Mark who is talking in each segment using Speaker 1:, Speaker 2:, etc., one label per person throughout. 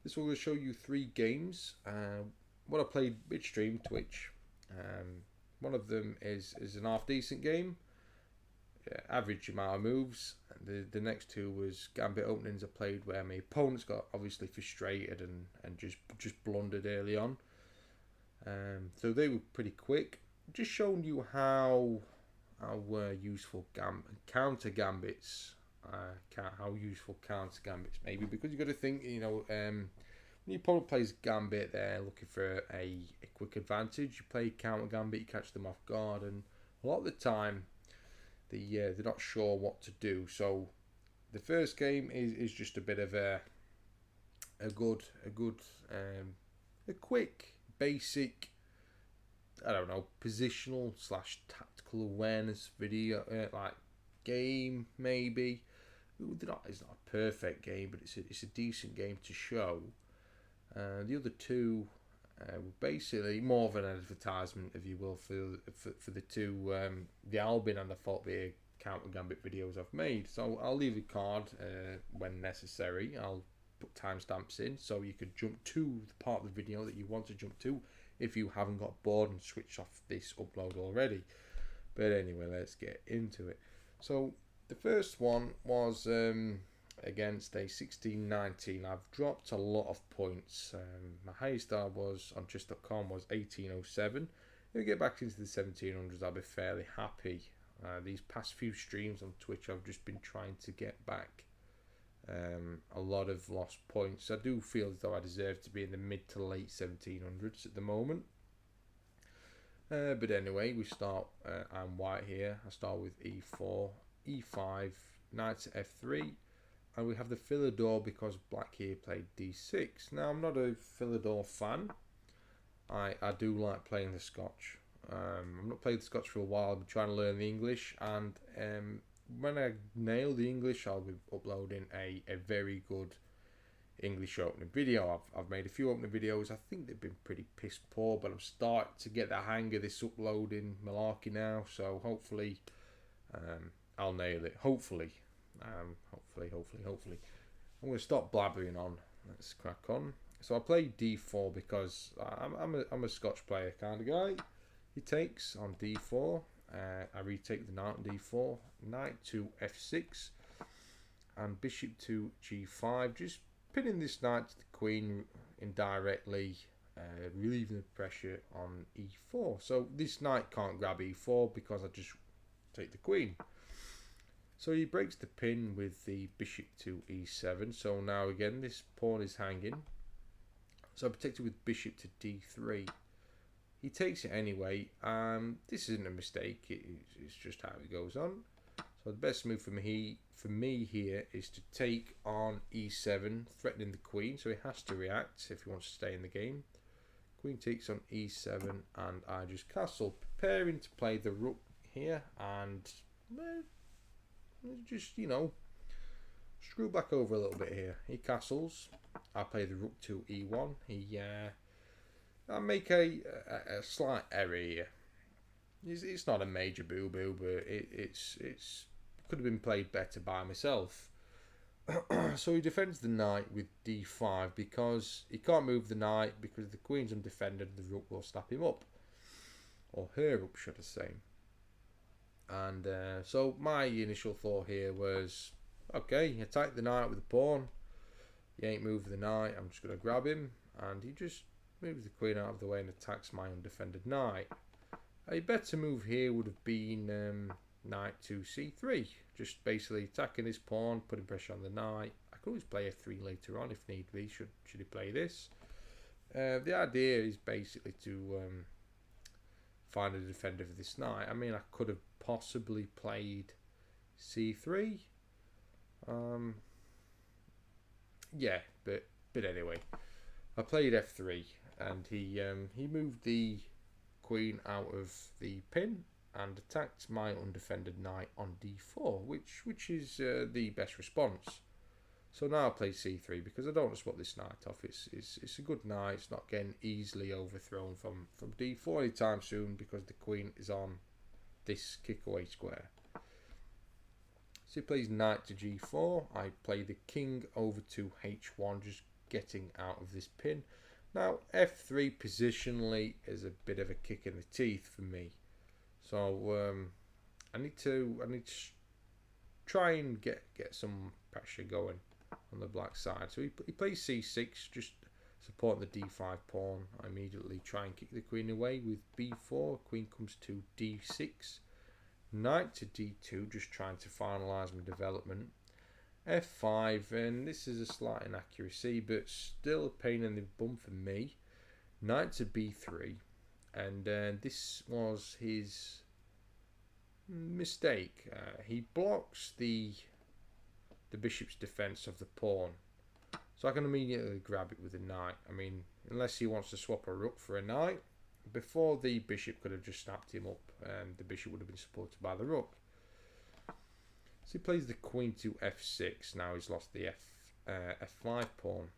Speaker 1: This will show you 3 games. What I played midstream Twitch. One of them is an half decent game, average amount of moves. The next 2 was Gambit openings I played where my opponents got obviously frustrated and just blundered early on. So they were pretty quick. Just showing you how useful counter gambits, how useful counter gambits maybe, because you got to think, when your opponent plays Gambit, they're looking for a quick advantage. You play Counter Gambit, you catch them off guard, and a lot of the time, they're not sure what to do. So the first game is just a bit of a quick, basic, I don't know, positional / tactical awareness video, like game maybe. It's not a perfect game, but it's a decent game to show. The other 2 were basically more of an advertisement, if you will, for the 2, the Albin and the Falkbeer Counter Gambit videos I've made. So I'll leave a card when necessary. I'll put timestamps in so you could jump to the part of the video that you want to jump to if you haven't got bored and switched off this upload already. But anyway, let's get into it. So the first one was against a 16-19. I've dropped a lot of points. My highest star was on chess.com was 1807. If we get back into the 1700s, I'll be fairly happy. These past few streams on Twitch, I've just been trying to get back a lot of lost points. I do feel as though I deserve to be in the mid to late 1700s at the moment. But anyway, we start. I'm white here. I start with e4, e5, knight to f3. And we have the Philidor because black here played d6. Now, I'm not a Philidor fan. I do like playing the Scotch. I've not played the Scotch for a while. I've been trying to learn the English. And when I nail the English, I'll be uploading a very good English opening video. I've made a few opening videos. I think they've been pretty piss poor, but I'm starting to get the hang of this uploading malarkey now. So hopefully I'll nail it. Hopefully. Hopefully. I'm going to stop blabbering on. Let's crack on. So I play d4 because I'm a Scotch player kind of guy. He takes on d4. I retake the knight on d4. Knight to f6. And bishop to g5. Just pinning this knight to the queen indirectly. Relieving the pressure on e4. So this knight can't grab e4 because I just take the queen. So he breaks the pin with the bishop to e7. So now again, this pawn is hanging. So I protect it with bishop to d3. He takes it anyway. This isn't a mistake. It's just how it goes on. So the best move for me here is to take on e7, threatening the queen. So he has to react if he wants to stay in the game. Queen takes on e7, and I just castle, preparing to play the rook here, and just, screw back over a little bit here. He castles. I play the rook to e1. I make a slight error here. It's not a major boo-boo, but it's could have been played better by myself. So he defends the knight with d5 because he can't move the knight because the queen's undefended. The rook will snap him up, or her up, should I say. And so my initial thought here was, okay, attack the knight with the pawn. He ain't moving the knight. I'm just going to grab him, and he just moves the queen out of the way and attacks my undefended knight. A better move here would have been knight to c3, just basically attacking this pawn, putting pressure on the knight. I could always play f3 later on if need be, should he play this. The idea is basically to find a defender for this knight. I mean, I could have possibly played c3. Yeah, but anyway, I played f3, and he moved the queen out of the pin and attacked my undefended knight on d4, which is the best response. So now I play c3 because I don't want to swap this knight off. It's a good knight. It's not getting easily overthrown from d4 anytime soon because the queen is on this kick away square. So he plays knight to g4. I play the king over to h1, just getting out of this pin. Now f3 positionally is a bit of a kick in the teeth for me, so I need to try and get some pressure going on the black side. So he plays c6, just supporting the d5 pawn. I immediately try and kick the queen away with b4. Queen comes to d6, knight to d2, just trying to finalise my development. f5, and this is a slight inaccuracy, but still a pain in the bum for me. Knight to b3, and this was his mistake. He blocks the bishop's defense of the pawn, so I can immediately grab it with a knight. I mean, unless he wants to swap a rook for a knight, before the bishop could have just snapped him up, and the bishop would have been supported by the rook. So he plays the queen to f6. Now he's lost the f5 pawn.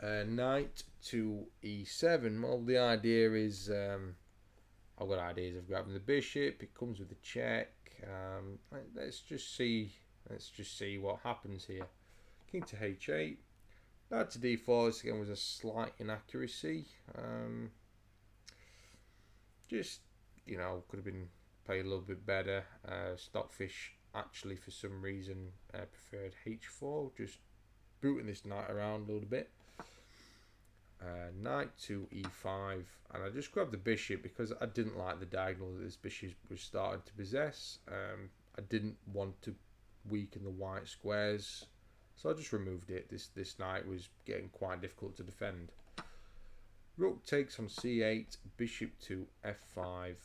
Speaker 1: Knight to e7. Well, the idea is, I've got ideas of grabbing the bishop. It comes with a check. Let's just see what happens here. King to h8. Knight to d4. This again was a slight inaccuracy. Just, you know, could have been played a little bit better. Stockfish actually, for some reason, preferred h4, just booting this knight around a little bit. Knight to e5, and I just grabbed the bishop because I didn't like the diagonal that this bishop was starting to possess. I didn't want to weaken the white squares, so I just removed it. This knight was getting quite difficult to defend. Rook takes on c8, bishop to f5,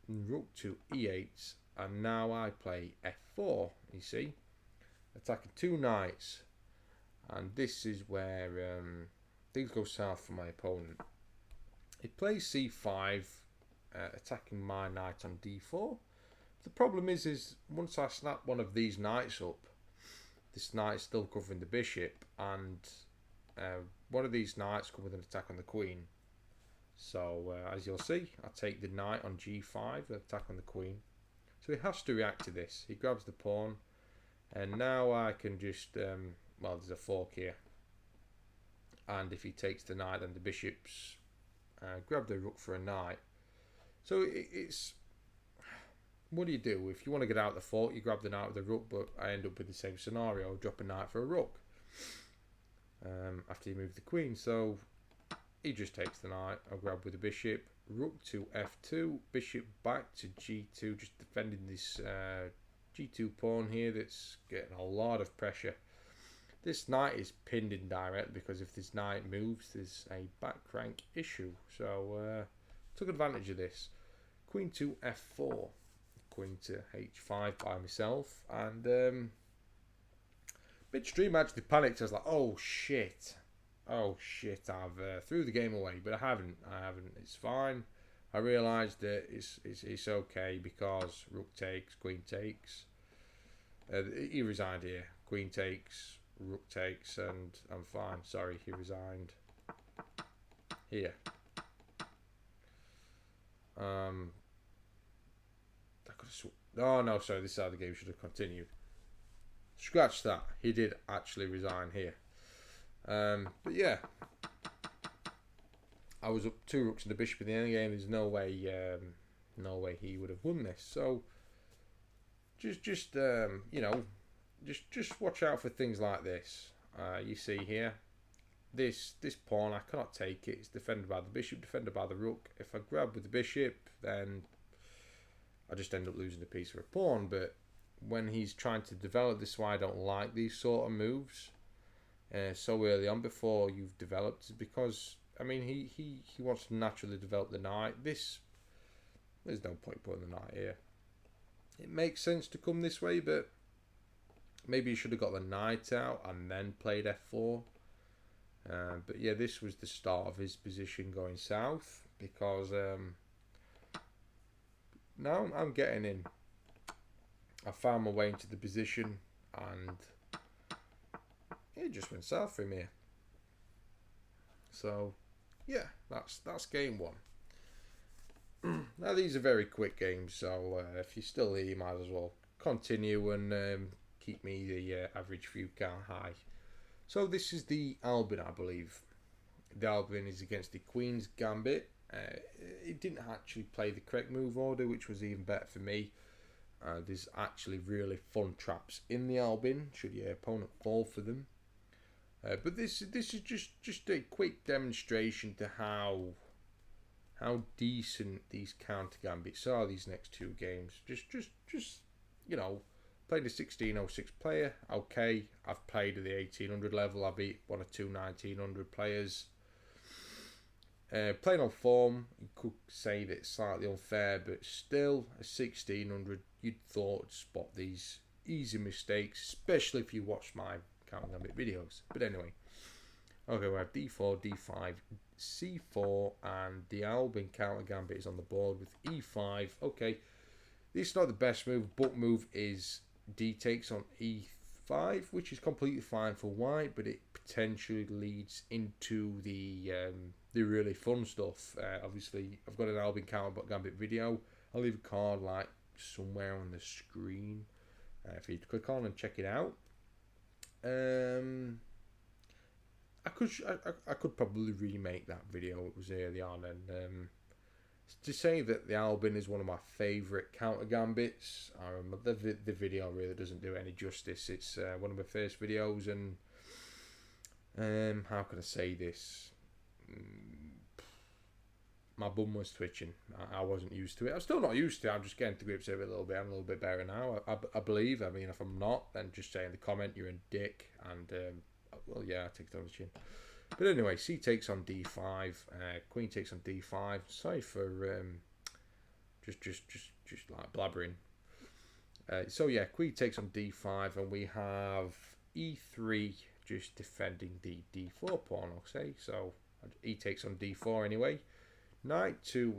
Speaker 1: rook to e8, and now I play f4, you see, attacking two knights, and this is where things go south for my opponent. He plays c5, attacking my knight on d4. The problem is once I snap one of these knights up, this knight is still covering the bishop, and one of these knights come with an attack on the queen. So as you'll see, I take the knight on g5, attack on the queen. So he has to react to this. He grabs the pawn, and now I can just, well, there's a fork here. And if he takes the knight, then the bishop's grab the rook for a knight. So it's, what do you do? If you want to get out of the fork, you grab the knight with the rook, but I end up with the same scenario, drop a knight for a rook after you move the queen. So he just takes the knight, I'll grab with the bishop, rook to f2, bishop back to g2, just defending this g2 pawn here that's getting a lot of pressure. This knight is pinned indirect because if this knight moves, there's a back rank issue. So took advantage of this. Queen to f4, queen to h5 by myself, and midstream I actually panicked. I was like, oh shit, I've threw the game away, but I haven't. It's fine. I realised that it's okay because rook takes, queen takes. He resigned here. Queen takes, rook takes, and I'm fine. Sorry, he resigned here. I could have oh no, sorry. This side of the game should have continued. Scratch that. He did actually resign here. But yeah, I was up 2 rooks and a bishop in the end game. There's no way he would have won this. So just you know, just watch out for things like this. You see here, this pawn, I cannot take it. It's defended by the bishop, defended by the rook. If I grab with the bishop, then I just end up losing a piece of a pawn. But when he's trying to develop, this is why I don't like these sort of moves so early on before you've developed, is because I mean he wants to naturally develop the knight. There's no point putting the knight here. It makes sense to come this way, but maybe you should have got the knight out and then played f4. But yeah, this was the start of his position going south, because now I'm getting in. I found my way into the position, and it just went south for me here. So yeah, that's game 1. Now these are very quick games, so if you're still here, you might as well continue and keep me the average view count high. So this is the Albin, I believe. The Albin is against the Queen's Gambit. It didn't actually play the correct move order, which was even better for me. There's actually really fun traps in the Albin, should your opponent fall for them. But this is just a quick demonstration to how decent these counter gambits are. These next two games, just you know, played a 1606 player. Okay, I've played at the 1800 level. I beat one or two 1900 players. Playing on form, you could say that it's slightly unfair, but still, a 1600, you'd thought to spot these easy mistakes, especially if you watch my Counter Gambit videos. But anyway, okay, we have d4, d5, c4, and the Albin Counter Gambit is on the board with e5. Okay, this is not the best move. Book move is d takes on e5, which is completely fine for white, but it potentially leads into the really fun stuff. Obviously, I've got an Albin Counter Gambit video. I'll leave a card like somewhere on the screen for you to click on and check it out. I could probably remake that video. It was early on, and to say that the Albin is one of my favourite counter gambits. I remember the video really doesn't do it any justice. It's one of my first videos, and how can I say this? My bum was twitching. I wasn't used to it. I'm still not used to it. I'm just getting to grips with it a little bit. I'm a little bit better now. I believe. I mean, if I'm not, then just say in the comment you're a dick. And well, yeah, I take it on the chin. But anyway, C takes on D5. Queen takes on D5. Sorry for just like blabbering. So yeah, Queen takes on D5, and we have E3 just defending the D4 pawn. I'll say so. E takes on D4 anyway. Knight to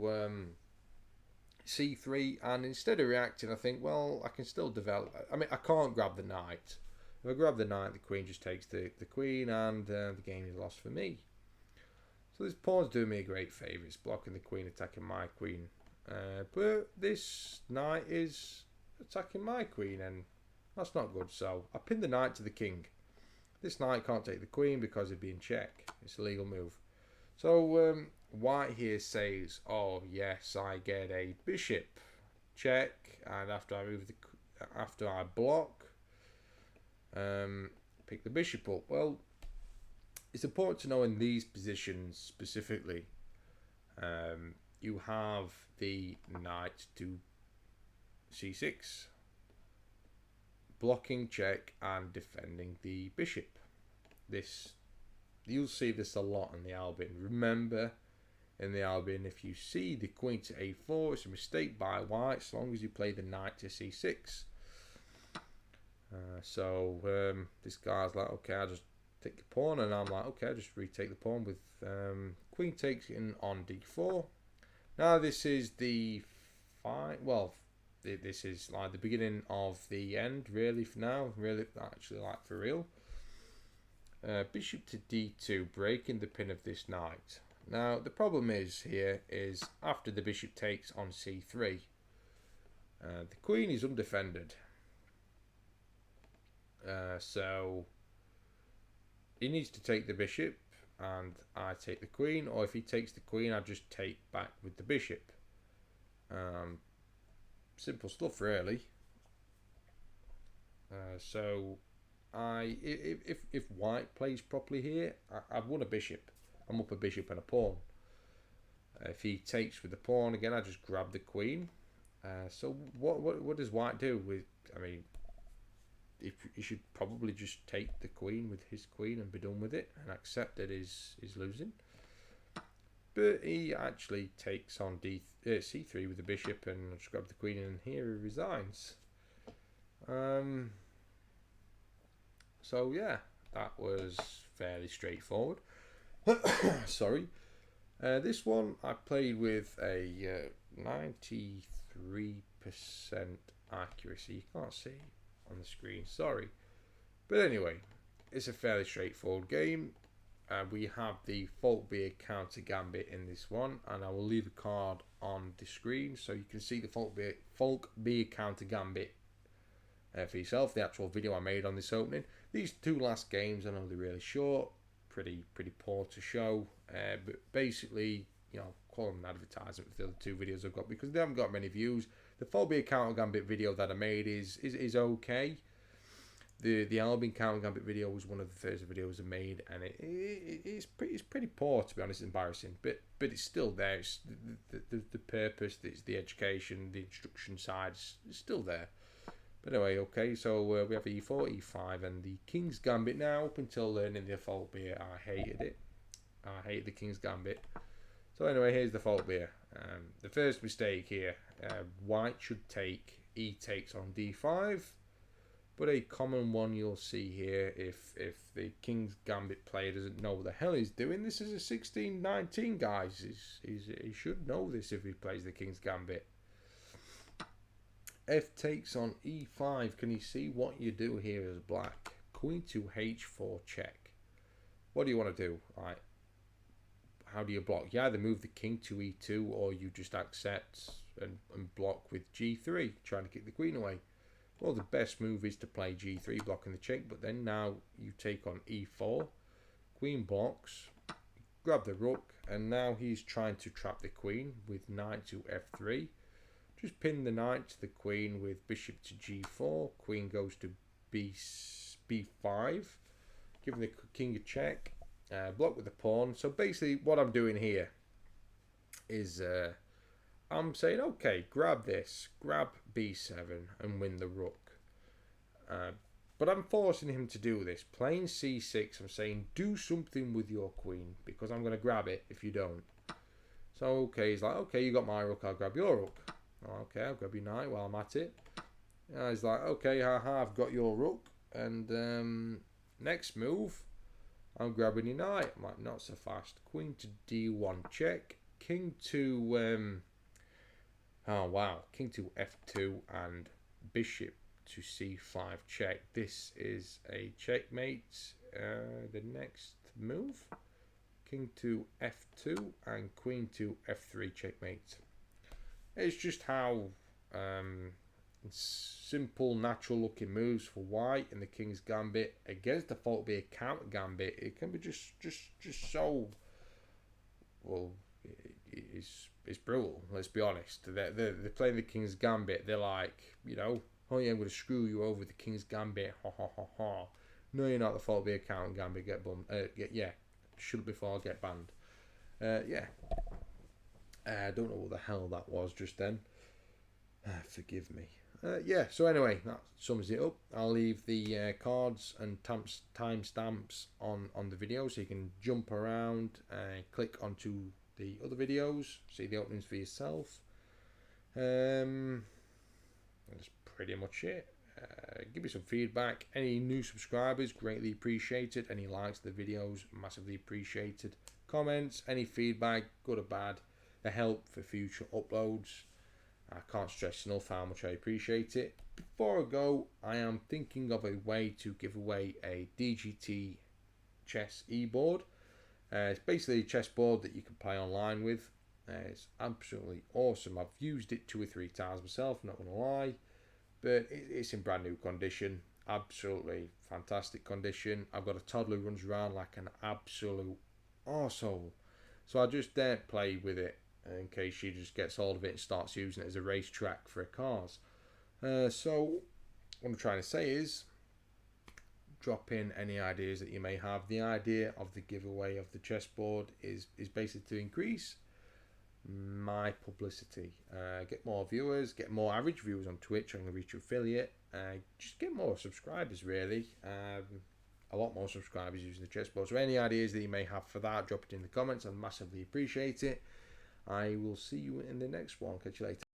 Speaker 1: C3, and instead of reacting, I think, well, I can still develop. I mean, I can't grab the knight. If I grab the knight, the queen just takes the queen, and the game is lost for me. So this pawn's doing me a great favour. It's blocking the queen, attacking my queen. But this knight is attacking my queen, and that's not good. So I pin the knight to the king. This knight can't take the queen because it'd be in check. It's a legal move. So white here says, "Oh yes, I get a bishop check, and after I block, pick the bishop up." Well, it's important to know in these positions specifically, you have the knight to c6, blocking check and defending the bishop. You'll see this a lot in the Albin. Remember, in the Albin, if you see the queen to a4, it's a mistake by white, as long as you play the knight to c6. So this guy's like, okay, I'll just take the pawn, and I'm like, okay, I'll just retake the pawn with queen takes in on d4. Now this is the this is like the beginning of the end, really, for now. Really, actually, like, for real. Bishop to d2, breaking the pin of this knight. Now the problem is after the bishop takes on c3, the queen is undefended. So he needs to take the bishop, and I take the queen, or if he takes the queen, I just take back with the bishop. Simple stuff, really. So if white plays properly here, I've won a bishop. I'm up a bishop and a pawn. If he takes with the pawn again, I just grab the queen. So what does white do with? I mean, he should probably just take the queen with his queen and be done with it, and accept that he's losing. But he actually takes on c3 with the bishop, and just grab the queen, and here he resigns. So yeah, that was fairly straightforward. Sorry. This one I played with a 93% accuracy. You can't see on the screen, sorry. But anyway, it's a fairly straightforward game. We have the Falkbeer Counter Gambit in this one, and I will leave a card on the screen so you can see the Falkbeer Counter Gambit for yourself, the actual video I made on this opening. These two last games, I know they're really short, pretty poor to show, but basically, you know, call them an advertisement for the other two videos I've got because they haven't got many views. The Falkbeer Counter Gambit video that I made is okay. The Albin Counter Gambit video was one of the first videos I made, and it's pretty poor, to be honest. It's embarrassing, but it's still there. It's the purpose, it's the education, the instruction side is still there. But anyway, okay, so we have E4, E5, and the King's Gambit now. Up until learning the Falkbeer, I hated it. I hate the King's Gambit. So anyway, here's the Falkbeer. The first mistake here, white should take, E takes on D5. But a common one you'll see here, if the King's Gambit player doesn't know what the hell he's doing, this is a 16-19, guys. He should know this if he plays the King's Gambit. F takes on E5. Can you see what you do here as black? Queen to H4 check. What do you want to do? Right. How do you block? You either move the king to E2 or you just accept and block with G3, trying to kick the queen away. Well, the best move is to play G3, blocking the check, but then now you take on E4. Queen blocks, grab the rook, and now he's trying to trap the queen with knight to F3. Just pin the knight to the queen with bishop to G4. Queen goes to B5, giving the king a check. Block with the pawn. So basically what I'm doing here is I'm saying, okay, grab this, grab B7 and win the rook. But I'm forcing him to do this. Playing C6, I'm saying, do something with your queen because I'm going to grab it if you don't. So, okay, he's like, okay, you got my rook, I'll grab your rook. Okay, I'll grab your knight while I'm at it. He's like, okay, haha, I've got your rook. And next move, I'm grabbing your knight. I'm like, not so fast. Queen to D1 check. King to oh wow, king to F2 and bishop to C5 check. This is a checkmate. The next move, king to F2 and queen to F3 checkmate. It's just how simple, natural looking moves for white in the King's Gambit against the Falkbeer Counter Gambit. It can be just so, well, it's brutal. Let's be honest. They're playing the King's Gambit. They're like, you know, oh yeah, I'm going to screw you over the King's Gambit. Ha ha ha ha. No, you're not the Falkbeer Counter Gambit. Get bummed. Yeah, should before get banned. Yeah. I don't know what the hell that was just then. Forgive me. Yeah, so anyway, that sums it up. I'll leave the cards and timestamps on the video so you can jump around and click onto the other videos, see the openings for yourself. That's pretty much it. Give me some feedback. Any new subscribers, greatly appreciated. Any likes to the videos, massively appreciated. Comments, any feedback, good or bad, the help for future uploads. I can't stress enough how much I appreciate it. Before I go, I am thinking of a way to give away a DGT chess e-board. It's basically a chessboard that you can play online with. It's absolutely awesome. I've used it 2 or 3 times myself, not going to lie. But it's in brand new condition. Absolutely fantastic condition. I've got a toddler who runs around like an absolute arsehole. So I just daren't play with it in case she just gets hold of it and starts using it as a racetrack for her cars. So what I'm trying to say is, drop in any ideas that you may have. The idea of the giveaway of the chessboard is basically to increase my publicity, get more viewers, get more average viewers on Twitch. I'm going to reach affiliate, just get more subscribers really. A lot more subscribers using the chessboard. So any ideas that you may have for that, drop it in the comments. I massively appreciate it. I will see you in the next one. Catch you later.